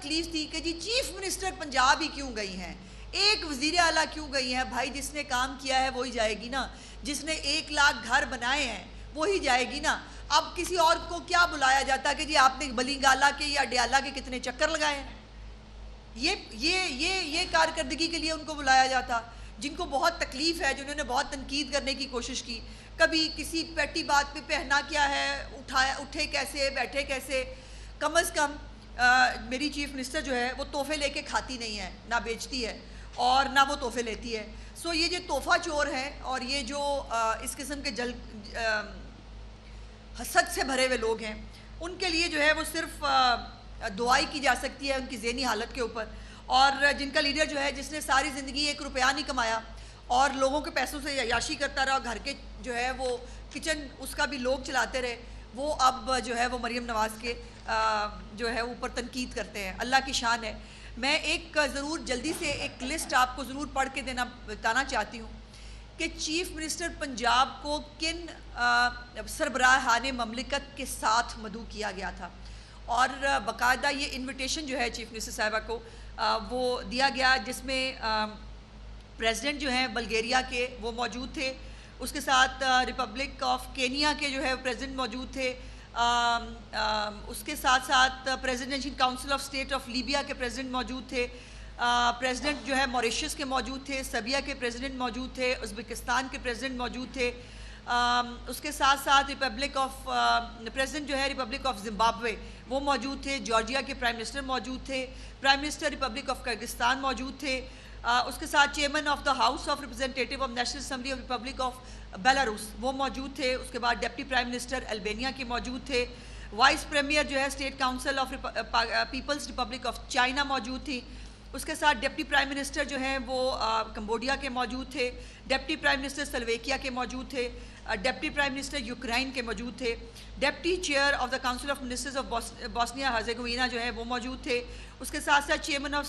तकलीफ थी कि जी चीफ मिनिस्टर पंजाब ही क्यों गई हैं, एक वज़ीर आला क्यों गई हैं? भाई जिसने काम किया है वही जाएगी ना, जिसने 1 लाख घर बनाए हैं वही जाएगी ना। अब किसी और को क्या बुलाया जाता कि जी आपने बलिंगाला के या डयाला के कितने चक्कर लगाए हैं? ये कारकर्दगी के लिए उनको बुलाया जाता। जिनको बहुत तकलीफ़ है, जिन्होंने बहुत तनकीद करने की कोशिश की, कभी किसी पेटी बात पे पहना क्या है, उठे कैसे, बैठे कैसे। कम अज़ कम मेरी चीफ मिनिस्टर जो है वो तोहफे लेके खाती नहीं है, ना बेचती है और ना वो तोहफे लेती है। सो ये जो तोहफा चोर है और ये जो इस किस्म के हसद से भरे हुए लोग हैं, उनके लिए जो है वो सिर्फ दुआई की जा सकती है उनकी ज़हनी हालत के ऊपर। और जिनका लीडर जो है, जिसने सारी ज़िंदगी 1 रुपया नहीं कमाया और लोगों के पैसों से याशी करता रहा, घर के जो है वो किचन उसका भी लोग चलाते रहे, वो अब जो है वो मरीम नवाज़ के जो है ऊपर तनकीद करते हैं। अल्लाह की शान है। मैं एक ज़रूर जल्दी से एक लिस्ट आपको ज़रूर पढ़ के बताना चाहती हूँ कि चीफ़ मिनिस्टर पंजाब को किन सरबराहान ममलिकत के साथ मदऊ किया गया था। और बाकायदा ये इन्विटेशन जो है चीफ़ मिनिस्टर साहिबा को वो दिया गया, जिसमें प्रेसिडेंट जो हैं बल्गेरिया के वो मौजूद थे, उसके साथ रिपब्लिक ऑफ केनिया के जो है प्रेसिडेंट मौजूद थे, उसके साथ साथ presidential council of state of Libya के प्रेसिडेंट मौजूद थे, प्रेसिडेंट जो है मॉरिशस के मौजूद थे, सर्बिया के प्रेसिडेंट मौजूद थे, उज़्बेकिस्तान के प्रेसिडेंट मौजूद थे, उसके साथ साथ प्रेसिडेंट जो है रिपब्लिक ऑफ ज़िम्बाब्वे वो मौजूद थे, जॉर्जिया के प्राइम मिनिस्टर मौजूद थे, prime minister Republic of Kyrgyzstan मौजूद थे, उसके साथ chairman of the house of representative of national assembly of Republic of Belarus वो मौजूद थे, उसके बाद डिप्टी प्राइम मिनिस्टर अल्बानिया के मौजूद थे, वाइस प्रीमियर जो है state council of People's Republic of China मौजूद थी, उसके साथ डिप्टी प्राइम मिनिस्टर जो हैं वो कंबोडिया के मौजूद थे, डिप्टी प्राइम मिनिस्टर स्लोवेकिया के मौजूद थे, डिप्टी प्राइम मिनिस्टर यूक्रेन के मौजूद थे, deputy chair of the council of ministers of Bosnia Herzegovina जो है वो मौजूद थे, उसके साथ साथ चेयरमैन ऑफ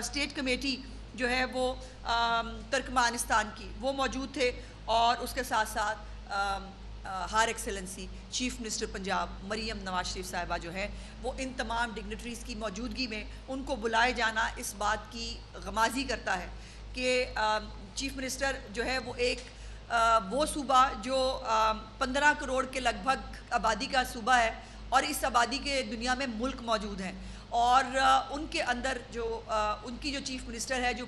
स्टेट कमेटी जो है वो तुर्कमानिस्तान की वो मौजूद थे, और उसके साथ साथ her excellency chief minister Punjab Maryam Nawaz Sharif साहिबा जो है वो इन तमाम डिग्नेटरीज़ की मौजूदगी में उनको बुलाए जाना इस बात की गमाजी करता है कि चीफ़ मिनिस्टर जो है वो एक वो सूबा जो 15 करोड़ के लगभग आबादी का सूबा है, और इस आबादी के दुनिया में मुल्क मौजूद हैं, और उनके अंदर जो उनकी जो चीफ़ मिनिस्टर है जो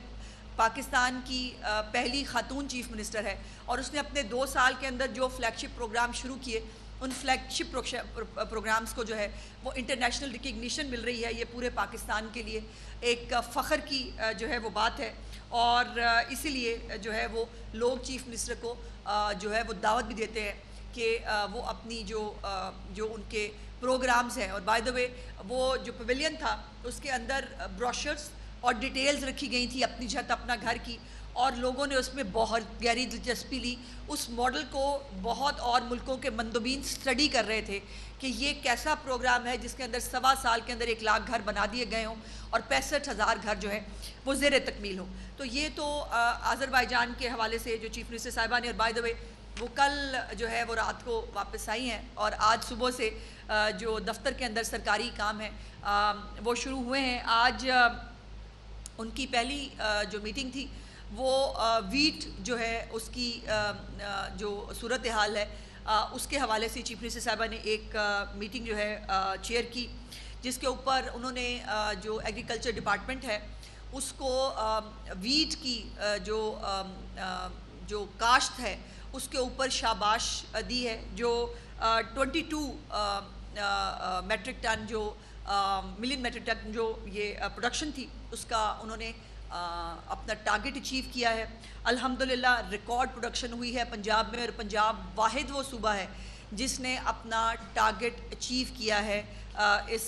पाकिस्तान की पहली खातून चीफ़ मिनिस्टर है, और उसने अपने 2 साल के अंदर जो फ्लैगशिप प्रोग्राम शुरू किए, उन फ्लैगशिप प्रोग्राम्स को जो है वो इंटरनेशनल रिकग्निशन मिल रही है। ये पूरे पाकिस्तान के लिए एक फ़ख्र की जो है वो बात है, और इसीलिए जो है वो लोग चीफ़ मिनिस्टर को जो है वो दावत भी देते हैं कि वो अपनी जो उनके प्रोग्राम्स हैं, और बाय द वे वो जो पवेलियन था उसके अंदर ब्रोशर्स और डिटेल्स रखी गई थी अपनी छत अपना घर की, और लोगों ने उसमें बहुत गहरी दिलचस्पी ली। उस मॉडल को बहुत और मुल्कों के मंदोबीन स्टडी कर रहे थे कि ये कैसा प्रोग्राम है जिसके अंदर 1.25 साल के अंदर 1 लाख घर बना दिए गए हों और 65,000 घर जो है वो ज़ेर तकमील हो। तो ये तो आज़रबाईजान के हवाले से जो चीफ़ मिनिस्टर साहिबा ने, और बाय द वे वो कल जो है वो रात को वापस आई हैं, और आज सुबह से जो दफ्तर के अंदर सरकारी काम है वो शुरू हुए हैं। आज उनकी पहली जो मीटिंग थी वो वीट जो है उसकी जो सूरत हाल है उसके हवाले से चीफ मिनिस्टर साहिबा ने एक मीटिंग जो है चेयर की, जिसके ऊपर उन्होंने जो एग्रीकल्चर डिपार्टमेंट है उसको वीट की जो काश्त है उसके ऊपर शाबाश दी है। जो 22 मेट्रिक टन जो मिलियन मेट्रिक टन जो ये प्रोडक्शन थी उसका उन्होंने अपना टारगेट अचीव किया है। अल्हम्दुलिल्लाह रिकॉर्ड प्रोडक्शन हुई है पंजाब में, और पंजाब वाहिद वो सूबा है जिसने अपना टारगेट अचीव किया है इस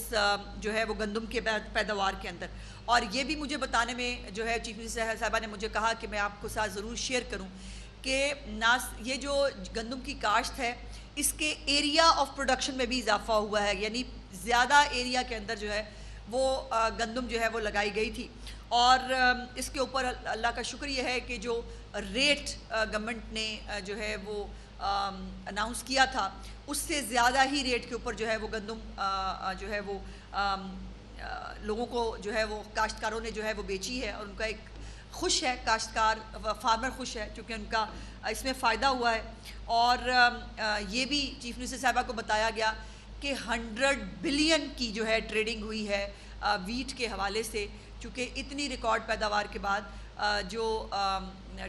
जो है वो गंदम के पैदावार के अंदर। और ये भी मुझे बताने में जो है चीफ मिनिस्टर साहिबा ने मुझे कहा कि मैं आपको साथ ज़रूर शेयर करूं कि ये जो गंदम की काश्त है इसके एरिया ऑफ प्रोडक्शन में भी इजाफा हुआ है, यानी ज़्यादा एरिया के अंदर जो है वो गंदम जो है वो लगाई गई थी। और इसके ऊपर अल्लाह का शुक्र ये है कि जो रेट गवर्नमेंट ने जो है वो अनाउंस किया था उससे ज़्यादा ही रेट के ऊपर जो है वो गंदम जो है वो लोगों को जो है वो काश्तकारों ने जो है वो बेची है, और उनका एक खुश है काश्तकार, फार्मर खुश है क्योंकि उनका इसमें फ़ायदा हुआ है। और ये भी चीफ मिनिस्टर साहबा को बताया गया कि 100 बिलियन की जो है ट्रेडिंग हुई है वीट के हवाले से, चूँकि इतनी रिकॉर्ड पैदावार के बाद जो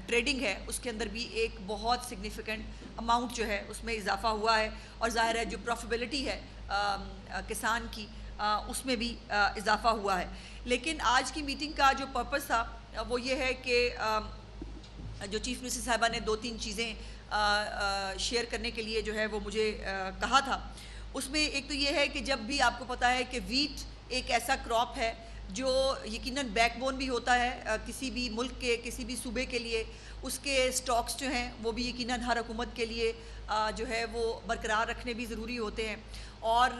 ट्रेडिंग है उसके अंदर भी एक बहुत सिग्निफिकेंट अमाउंट जो है उसमें इजाफा हुआ है, और ज़ाहिर है जो प्रॉफिटेबिलिटी है किसान की उसमें भी इजाफा हुआ है। लेकिन आज की मीटिंग का जो पर्पस था वो ये है कि जो चीफ मिनिस्टर साहिबा ने 2-3 चीज़ें शेयर करने के लिए जो है वो मुझे कहा था। उसमें एक तो ये है कि जब भी आपको पता है कि वीट एक ऐसा क्रॉप है जो यकीनन बैकबोन भी होता है किसी भी मुल्क के, किसी भी सूबे के लिए, उसके स्टॉक्स जो हैं वो भी यकीनन हर हुकूमत के लिए जो है वो बरकरार रखने भी ज़रूरी होते हैं। और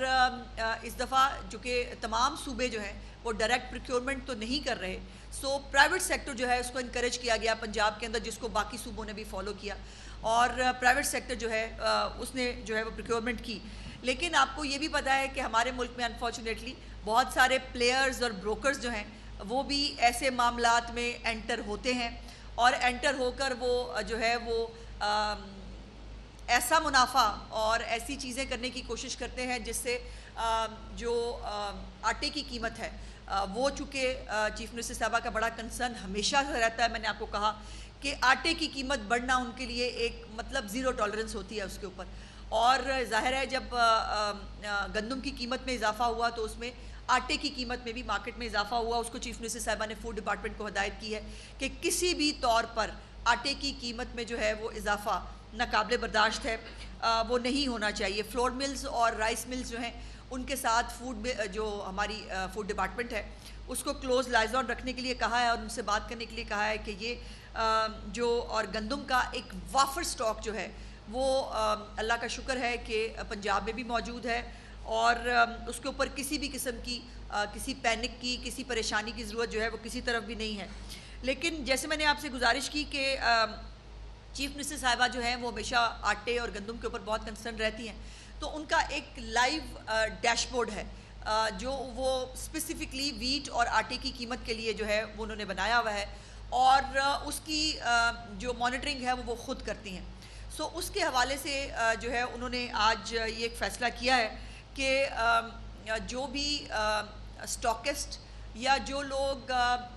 इस दफ़ा जो कि तमाम सूबे जो हैं वो डायरेक्ट प्रोक्योरमेंट तो नहीं कर रहे, सो प्राइवेट सेक्टर जो है उसको इनकरेज किया गया पंजाब के अंदर, जिसको बाकी सूबों ने भी फॉलो किया, और प्राइवेट सेक्टर जो है उसने जो है वो प्रोक्योरमेंट की। लेकिन आपको ये भी पता है कि हमारे मुल्क में अनफॉर्चुनेटली बहुत सारे प्लेयर्स और ब्रोकर्स जो हैं वो भी ऐसे मामलात में एंटर होते हैं, और एंटर होकर वो जो है वो ऐसा मुनाफा और ऐसी चीज़ें करने की कोशिश करते हैं जिससे जो आटे की कीमत है वो, चूँकि चीफ मिनिस्टर साहबा का बड़ा कंसर्न हमेशा से रहता है, मैंने आपको कहा कि आटे की कीमत बढ़ना उनके लिए एक मतलब ज़ीरो टॉलरेंस होती है उसके ऊपर। और ज़ाहिर है जब गंदम की कीमत में इजाफा हुआ तो उसमें आटे की कीमत में भी मार्केट में इजाफा हुआ। उसको चीफ मिनिस्टर साहबा ने फूड डिपार्टमेंट को हदायत की है कि किसी भी तौर पर आटे की कीमत में जो है वो इजाफा नाकाबिले बर्दाश्त है, वो नहीं होना चाहिए। फ्लोर मिल्स और राइस मिल्स जो हैं उनके साथ जो हमारी फूड डिपार्टमेंट है उसको क्लोज लाइजॉन रखने के लिए कहा है, और उनसे बात करने के लिए कहा है कि ये जो और गंदम का एक वाफर स्टॉक जो है वो अल्लाह का शुक्र है कि पंजाब में भी मौजूद है, और उसके ऊपर किसी भी किस्म की किसी पैनिक की, किसी परेशानी की ज़रूरत जो है वो किसी तरफ भी नहीं है। लेकिन जैसे मैंने आपसे गुजारिश की कि चीफ मिनिस्टर साहिबा जो हैं वो हमेशा आटे और गंदम के ऊपर बहुत कंसर्न रहती हैं, तो उनका एक लाइव डैशबोर्ड है जो वो स्पेसिफिकली वीट और आटे की कीमत के लिए जो है वो उन्होंने बनाया हुआ है, और उसकी जो मॉनिटरिंग है वो खुद करती हैं। सो उसके हवाले से जो है उन्होंने आज ये एक फ़ैसला किया है कि जो भी स्टॉकिस्ट या जो लोग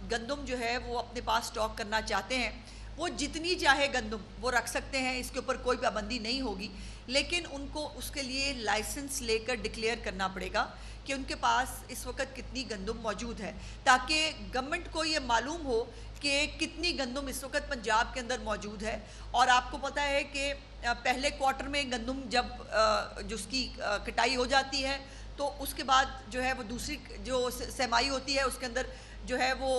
गंदम जो है वो अपने पास स्टॉक करना चाहते हैं वो जितनी चाहे गंदम वो रख सकते हैं, इसके ऊपर कोई पाबंदी नहीं होगी। लेकिन उनको उसके लिए लाइसेंस लेकर डिक्लेयर करना पड़ेगा कि उनके पास इस वक्त कितनी गंदम मौजूद है, ताकि गवर्नमेंट को ये मालूम हो कि कितनी गंदम इस वक्त पंजाब के अंदर मौजूद है। और आपको पता है कि पहले क्वार्टर में गंदम जब जो उसकी कटाई हो जाती है तो उसके बाद जो है वो दूसरी जो सहमाई होती है उसके अंदर जो है वो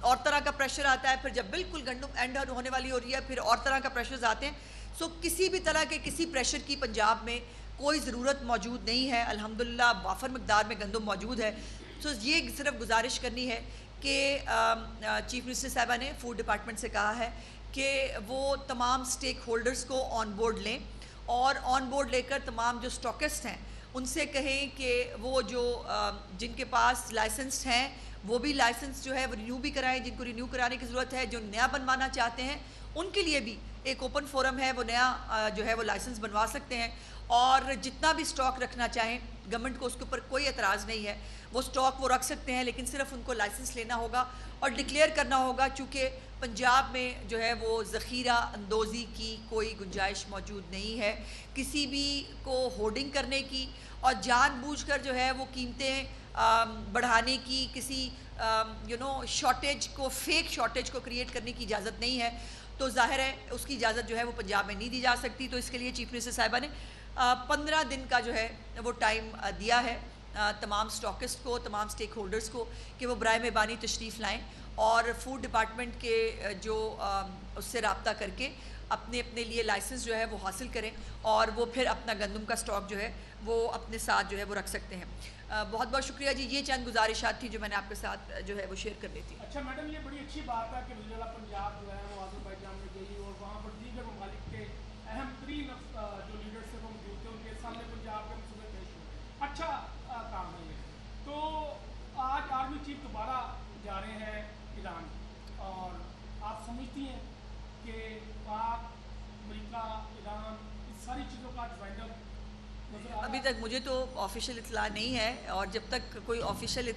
और तरह का प्रेशर आता है। फिर जब बिल्कुल गंदम एंड होने वाली हो रही है फिर और तरह का प्रेशर्स आते हैं। सो किसी भी तरह के किसी प्रेशर की पंजाब में कोई ज़रूरत मौजूद नहीं है, अल्हम्दुलिल्लाह वाफर मकदार में गंदम मौजूद है। सो ये सिर्फ गुजारिश करनी है कि चीफ मिनिस्टर साहिबा ने फूड डिपार्टमेंट से कहा है कि वो तमाम स्टेक होल्डर्स को ऑन बोर्ड लें, और ऑन बोर्ड लेकर तमाम जो स्टॉकिस्ट हैं उनसे कहें कि वो जो जिनके पास लाइसेंस हैं वो भी लाइसेंस जो है वो रिन्यू भी कराएं, जिनको रिन्यू कराने की ज़रूरत है, जो नया बनवाना चाहते हैं उनके लिए भी एक ओपन फोरम है, वो नया जो है वो लाइसेंस बनवा सकते हैं। और जितना भी स्टॉक रखना चाहें गवर्नमेंट को उसके ऊपर कोई एतराज़ नहीं है, वो स्टॉक वो रख सकते हैं, लेकिन सिर्फ उनको लाइसेंस लेना होगा और डिक्लेयर करना होगा। चूँकि पंजाब में जो है वो ज़ख़ीरा अंदोज़ी की कोई गुंजाइश मौजूद नहीं है, किसी भी को होर्डिंग करने की और जानबूझकर जो है वो कीमतें बढ़ाने की, किसी शॉर्टेज को, फेक शॉर्टेज को क्रिएट करने की इजाज़त नहीं है। तो ज़ाहिर है उसकी इजाज़त जो है वो पंजाब में नहीं दी जा सकती। तो इसके लिए चीफ मिनिस्टर साहिबा ने 15 दिन का जो है वो टाइम दिया है तमाम स्टॉकिस्ट को, तमाम स्टेक होल्डर्स को कि वो बराए मेहरबानी तशरीफ़ लाएँ और फूड डिपार्टमेंट के जो उससे रब्ता करके अपने अपने लिए लाइसेंस जो है वो हासिल करें, और वो फिर अपना गंदम का स्टॉक जो है वो अपने साथ जो है वो रख सकते हैं। बहुत बहुत शुक्रिया जी। ये चंद गुजारिशात थी जो मैंने आपके साथ जो है वो शेयर कर ली थी। अच्छा मैडम, ये बड़ी अच्छी बात है कि वज़ीर आला पंजाब जो है वो आज़रबाईजान में गई और वहाँ पर दीगर ममालिक के अहम तरीन जो लीडर्स थे वो मौजूद थे, उनके सामने पंजाब के मसले पेश हुए। अच्छा काम है ये। तो समझती हैं कि पाक, अमेरिका, ईरान, इस सारी चीज़ों का ज्वाइंट अप नजर आ रहा अभी है? तक मुझे तो ऑफिशियल इतला नहीं है, और जब तक कोई ऑफिशियल